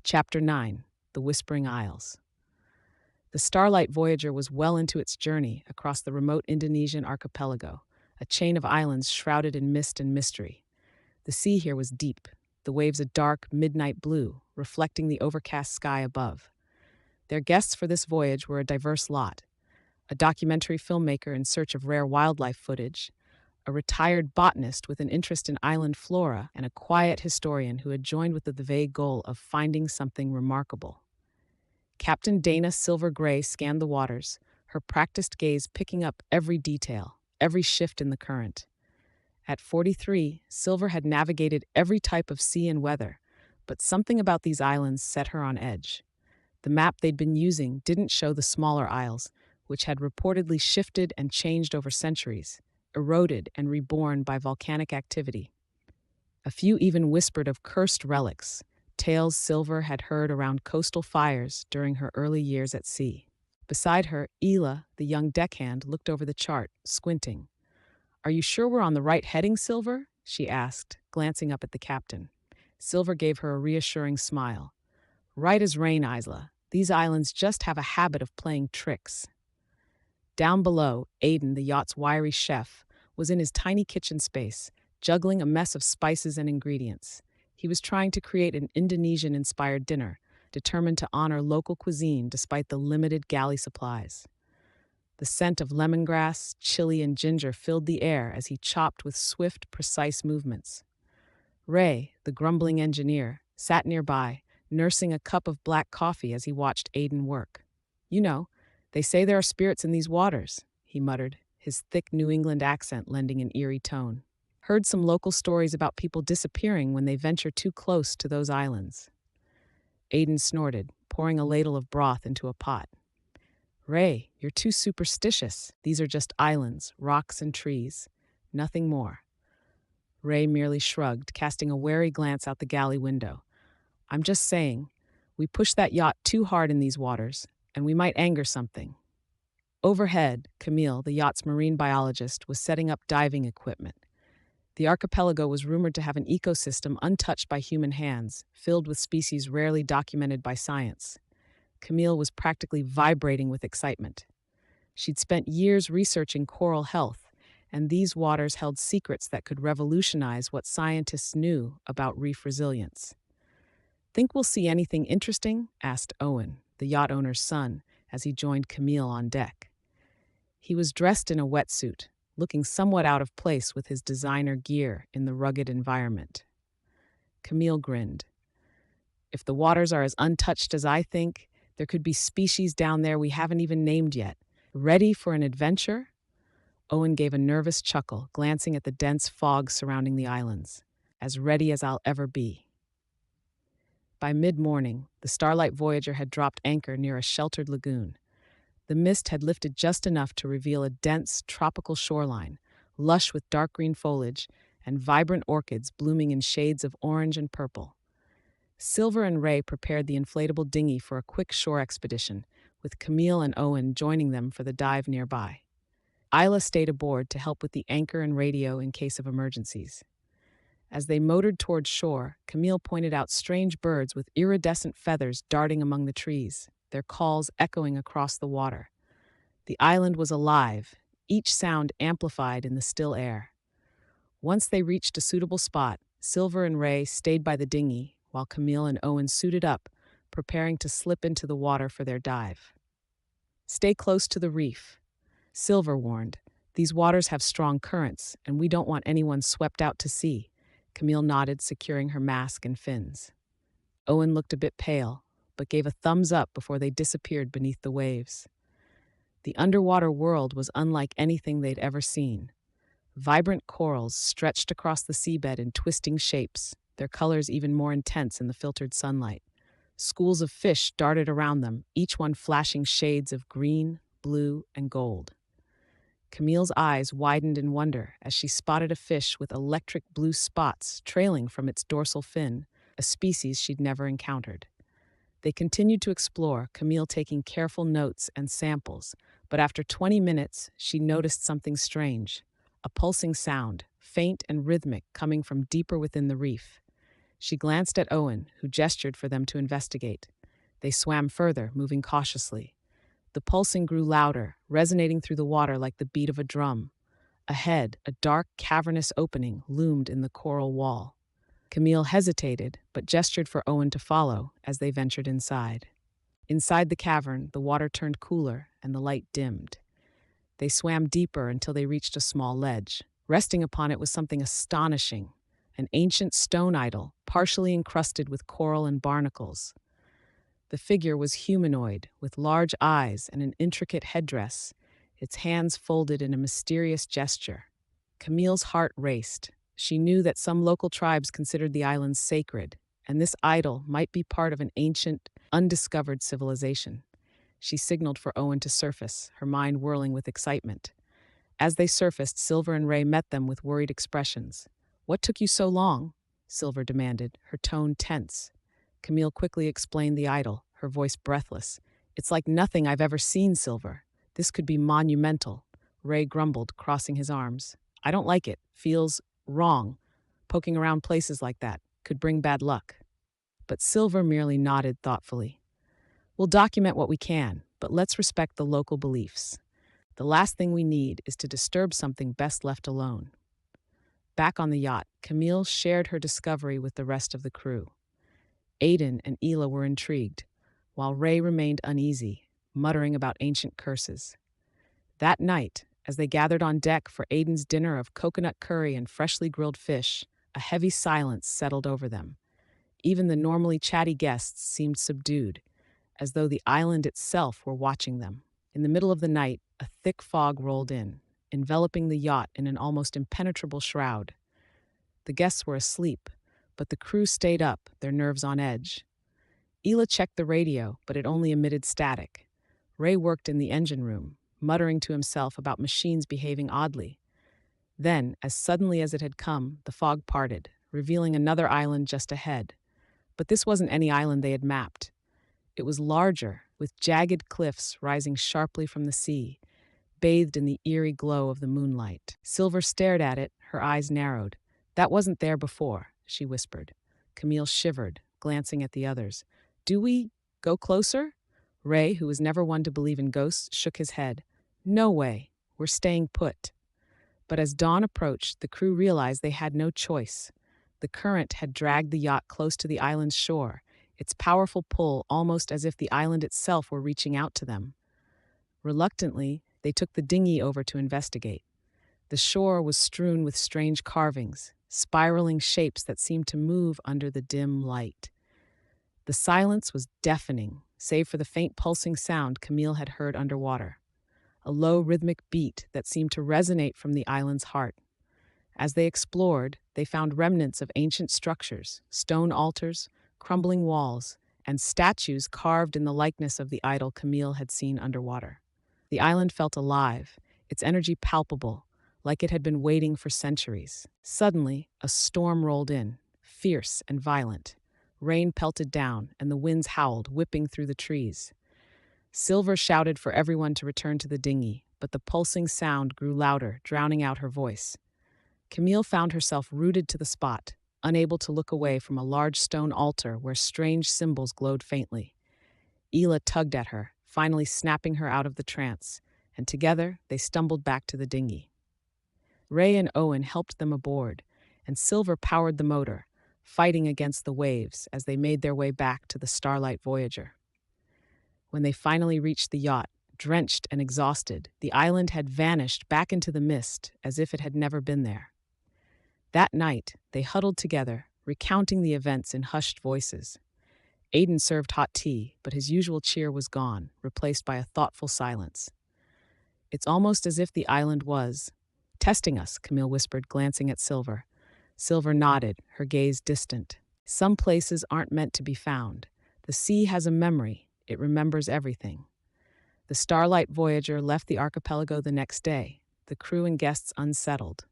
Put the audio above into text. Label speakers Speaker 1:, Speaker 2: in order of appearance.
Speaker 1: Chapter 9: The Whispering Isles. The Starlight Voyager was well into its journey across the remote Indonesian archipelago, a chain of islands shrouded in mist and mystery. The sea here was deep, the waves a dark, midnight blue, reflecting the overcast sky above. Their guests for this voyage were a diverse lot: a documentary filmmaker in search of rare wildlife footage, a retired botanist with an interest in island flora, and a quiet historian who had joined with the vague goal of finding something remarkable. Captain Dana Silver Gray scanned the waters, her practiced gaze picking up every detail, every shift in the current. At 43, Silver had navigated every type of sea and weather, but something about these islands set her on edge. The map they'd been using didn't show the smaller isles, which had reportedly shifted and changed over centuries, eroded and reborn by volcanic activity. A few even whispered of cursed relics, tales Silver had heard around coastal fires during her early years at sea. Beside her, Ela, the young deckhand, looked over the chart, squinting. "Are you sure we're on the right heading, Silver?" she asked, glancing up at the captain. Silver gave her a reassuring smile. "Right as rain, Isla. These islands just have a habit of playing tricks." Down below, Aiden, the yacht's wiry chef, was in his tiny kitchen space, juggling a mess of spices and ingredients. He was trying to create an Indonesian-inspired dinner, determined to honor local cuisine despite the limited galley supplies. The scent of lemongrass, chili, and ginger filled the air as he chopped with swift, precise movements. Ray, the grumbling engineer, sat nearby, nursing a cup of black coffee as he watched Aiden work. "You know, they say there are spirits in these waters," he muttered, his thick New England accent lending an eerie tone. "Heard some local stories about people disappearing when they venture too close to those islands." Aiden snorted, pouring a ladle of broth into a pot. "Ray, you're too superstitious. These are just islands, rocks and trees. Nothing more." Ray merely shrugged, casting a wary glance out the galley window. "I'm just saying, we push that yacht too hard in these waters, and we might anger something." Overhead, Camille, the yacht's marine biologist, was setting up diving equipment. The archipelago was rumored to have an ecosystem untouched by human hands, filled with species rarely documented by science. Camille was practically vibrating with excitement. She'd spent years researching coral health, and these waters held secrets that could revolutionize what scientists knew about reef resilience. "Think we'll see anything interesting?" asked Owen, the yacht owner's son, as he joined Camille on deck. He was dressed in a wetsuit, looking somewhat out of place with his designer gear in the rugged environment. Camille grinned. "If the waters are as untouched as I think, there could be species down there we haven't even named yet. Ready for an adventure?" Owen gave a nervous chuckle, glancing at the dense fog surrounding the islands. "As ready as I'll ever be." By mid-morning, the Starlight Voyager had dropped anchor near a sheltered lagoon. The mist had lifted just enough to reveal a dense, tropical shoreline, lush with dark green foliage and vibrant orchids blooming in shades of orange and purple. Silver and Ray prepared the inflatable dinghy for a quick shore expedition, with Camille and Owen joining them for the dive nearby. Isla stayed aboard to help with the anchor and radio in case of emergencies. As they motored toward shore, Camille pointed out strange birds with iridescent feathers darting among the trees, their calls echoing across the water. The island was alive, each sound amplified in the still air. Once they reached a suitable spot, Silver and Ray stayed by the dinghy, while Camille and Owen suited up, preparing to slip into the water for their dive. "Stay close to the reef," Silver warned. "These waters have strong currents, and we don't want anyone swept out to sea." Camille nodded, securing her mask and fins. Owen looked a bit pale, but gave a thumbs up before they disappeared beneath the waves. The underwater world was unlike anything they'd ever seen. Vibrant corals stretched across the seabed in twisting shapes, their colors even more intense in the filtered sunlight. Schools of fish darted around them, each one flashing shades of green, blue, and gold. Camille's eyes widened in wonder as she spotted a fish with electric blue spots trailing from its dorsal fin, a species she'd never encountered. They continued to explore, Camille taking careful notes and samples, but after 20 minutes, she noticed something strange, a pulsing sound, faint and rhythmic, coming from deeper within the reef. She glanced at Owen, who gestured for them to investigate. They swam further, moving cautiously. The pulsing grew louder, resonating through the water like the beat of a drum. Ahead, a dark, cavernous opening loomed in the coral wall. Camille hesitated, but gestured for Owen to follow as they ventured inside. Inside the cavern, the water turned cooler and the light dimmed. They swam deeper until they reached a small ledge. Resting upon it was something astonishing, an ancient stone idol, partially encrusted with coral and barnacles. The figure was humanoid, with large eyes and an intricate headdress, its hands folded in a mysterious gesture. Camille's heart raced. She knew that some local tribes considered the islands sacred, and this idol might be part of an ancient, undiscovered civilization. She signaled for Owen to surface, her mind whirling with excitement. As they surfaced, Silver and Ray met them with worried expressions. "What took you so long?" Silver demanded, her tone tense. Camille quickly explained the idol, her voice breathless. "It's like nothing I've ever seen, Silver. This could be monumental." Ray grumbled, crossing his arms. "I don't like it. Feels wrong. Poking around places like that could bring bad luck." But Silver merely nodded thoughtfully. "We'll document what we can, but let's respect the local beliefs. The last thing we need is to disturb something best left alone." Back on the yacht, Camille shared her discovery with the rest of the crew. Aiden and Ela were intrigued, while Ray remained uneasy, muttering about ancient curses. That night, as they gathered on deck for Aiden's dinner of coconut curry and freshly grilled fish, a heavy silence settled over them. Even the normally chatty guests seemed subdued, as though the island itself were watching them. In the middle of the night, a thick fog rolled in, enveloping the yacht in an almost impenetrable shroud. The guests were asleep, but the crew stayed up, their nerves on edge. Ela checked the radio, but it only emitted static. Ray worked in the engine room, muttering to himself about machines behaving oddly. Then, as suddenly as it had come, the fog parted, revealing another island just ahead. But this wasn't any island they had mapped. It was larger, with jagged cliffs rising sharply from the sea, bathed in the eerie glow of the moonlight. Silver stared at it, her eyes narrowed. "That wasn't there before," she whispered. Camille shivered, glancing at the others. "Do we go closer?" Ray, who was never one to believe in ghosts, shook his head. "No way. We're staying put." But as dawn approached, the crew realized they had no choice. The current had dragged the yacht close to the island's shore, its powerful pull almost as if the island itself were reaching out to them. Reluctantly, they took the dinghy over to investigate. The shore was strewn with strange carvings, spiraling shapes that seemed to move under the dim light. The silence was deafening, save for the faint pulsing sound Camille had heard underwater, a low rhythmic beat that seemed to resonate from the island's heart. As they explored, they found remnants of ancient structures, stone altars, crumbling walls, and statues carved in the likeness of the idol Camille had seen underwater. The island felt alive, its energy palpable, like it had been waiting for centuries. Suddenly, a storm rolled in, fierce and violent. Rain pelted down, and the winds howled, whipping through the trees. Silver shouted for everyone to return to the dinghy, but the pulsing sound grew louder, drowning out her voice. Camille found herself rooted to the spot, unable to look away from a large stone altar where strange symbols glowed faintly. Ela tugged at her, finally snapping her out of the trance, and together they stumbled back to the dinghy. Ray and Owen helped them aboard, and Silver powered the motor, fighting against the waves as they made their way back to the Starlight Voyager. When they finally reached the yacht, drenched and exhausted, the island had vanished back into the mist as if it had never been there. That night, they huddled together, recounting the events in hushed voices. Aiden served hot tea, but his usual cheer was gone, replaced by a thoughtful silence. "It's almost as if the island was testing us," Camille whispered, glancing at Silver. Silver nodded, her gaze distant. "Some places aren't meant to be found. The sea has a memory. It remembers everything." The Starlight Voyager left the archipelago the next day, the crew and guests unsettled.